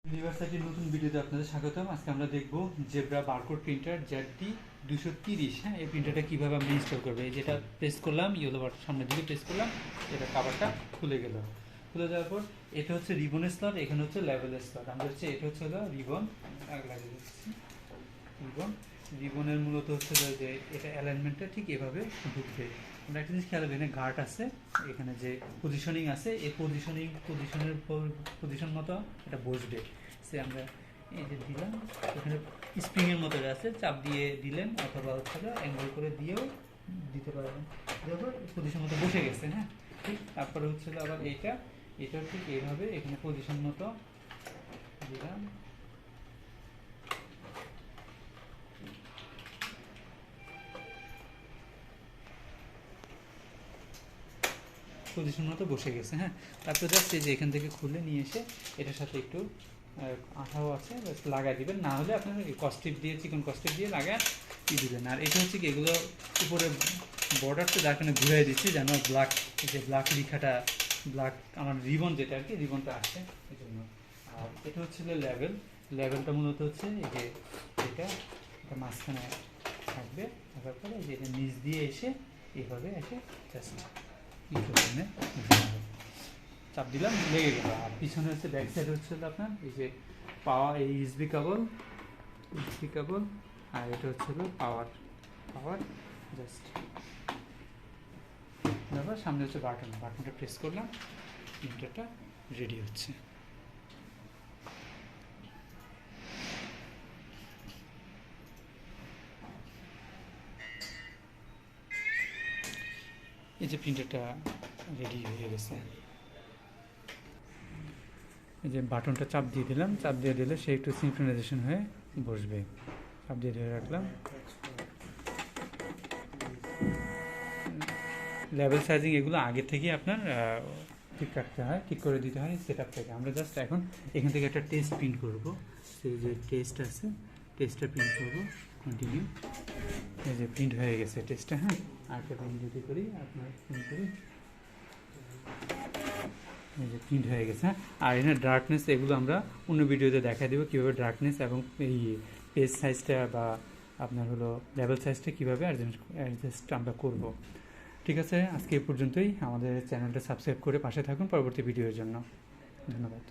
ইউনিভার্সিটির নতুন ভিডিওতে আপনাদের স্বাগতম। আজকে আমরা দেখব জেব্রা বারকোড প্রিন্টার ZD230। হ্যাঁ, এই প্রিন্টারটা কীভাবে আমরা ইনস্টল করবো। এই যেটা প্রেস করলাম, ইয়েলো বাটন সামনের দিকে প্রেস করলাম, এটা কাভারটা খুলে গেল। খুলে যাওয়ার পর এটা হচ্ছে রিবনের স্লট, এখানে হচ্ছে লেভেলের স্লট। আমরা হচ্ছে এটা হচ্ছে হলো রিবন, লাগিয়ে দিচ্ছি রিবন। রিবনের মূলত হচ্ছে যে এটা অ্যালাইনমেন্টটা ঠিক এভাবে ঢুকবে। আমরা একটা জিনিস খেয়াল এখানে গার্ড আছে, এখানে যে পজিশনিং আছে, এই পজিশনের পজিশন মতো এটা বসবে। সে আমরা এই যে দিলাম, এখানে স্প্রিংয়ের মতো আছে, চাপ দিয়ে দিলেন অথবা হচ্ছে অ্যাঙ্গেল করে দিয়েও দিতে পারবেন। তারপর পজিশন মতো বসে গেছে। হ্যাঁ, ঠিক। তারপরে হচ্ছে আবার এটাও ঠিক এইভাবে এখানে পজিশন মতো দিলাম। পজিশন মতো বসে গেছে। হ্যাঁ, তারপর জাস্ট এই যে এখান থেকে খুলে নিয়ে এসে এটার সাথে একটু আঠাও আছে, লাগাই দিবেন। না হলে আপনার কস্টিপ দিয়ে, চিকন কস্টিপ দিয়ে লাগায় দিবেন। আর এটা হচ্ছে কি, এগুলো উপরে বর্ডারটা যার কারণে ঘুরাই দিচ্ছি যেন ব্ল্যাক, যে ব্ল্যাক লেখাটা, ব্ল্যাক আমার রিবন যেটা আর কি, রিবনটা আসে এই জন্য। আর এটা হচ্ছে লেভেলটা মূলত হচ্ছে এই যে এটা মাঝখানে থাকবে। থাকার পরে যে এটা নিচ দিয়ে এসে এইভাবে এসে জাস্ট চাপ দিলাম, লেগে গেল। আর পিছনে হচ্ছে ব্যাক সাইড হচ্ছে আপনার এই যে পাওয়ার, এই ইউএসবি কেবল, আর এটা হচ্ছে পাওয়ার জাস্ট। তারপর সামনে হচ্ছে বাটনটা প্রেস করলাম, প্রিন্টারটা রেডি হচ্ছে। এই যে প্রিন্টারটা রেডি হয়ে গেছে। এই যে বাটনটা চাপ দিয়ে দিলাম, চাপ দিয়ে দিলে সে একটু সিনক্রোনাইজেশন হয়ে বসবে। চাপ দিয়ে ধরে রাখলাম। লেভেল সাইজিং এগুলো আগে থেকে আপনার ঠিক রাখতে হয়, ঠিক করে দিতে হয় সেট আপ থেকে। আমরা জাস্ট এখন এখান থেকে একটা টেস্ট প্রিন্ট করবো। সেই যে টেস্ট আছে, টেস্টটা প্রিন্ট করবো। কন্টিনিউ। এই যে প্রিন্ট হয়ে গেছে টেস্টটা। হ্যাঁ, আরেকটা প্রিন্ট যদি করি, আপনার প্রিন্ট করি, এই যে প্রিন্ট হয়ে গেছে। হ্যাঁ, আর এখানে ডার্কনেস এগুলো আমরা অন্য ভিডিওতে দেখা দেবো কীভাবে ডার্কনেস এবং এই পেজ সাইজটা বা আপনার হলো লেভেল সাইজটা কীভাবে অ্যাডজাস্ট আমরা করব। ঠিক আছে, আজকে এই পর্যন্তই। আমাদের চ্যানেলটা সাবস্ক্রাইব করে পাশে থাকুন পরবর্তী ভিডিওর জন্য। ধন্যবাদ।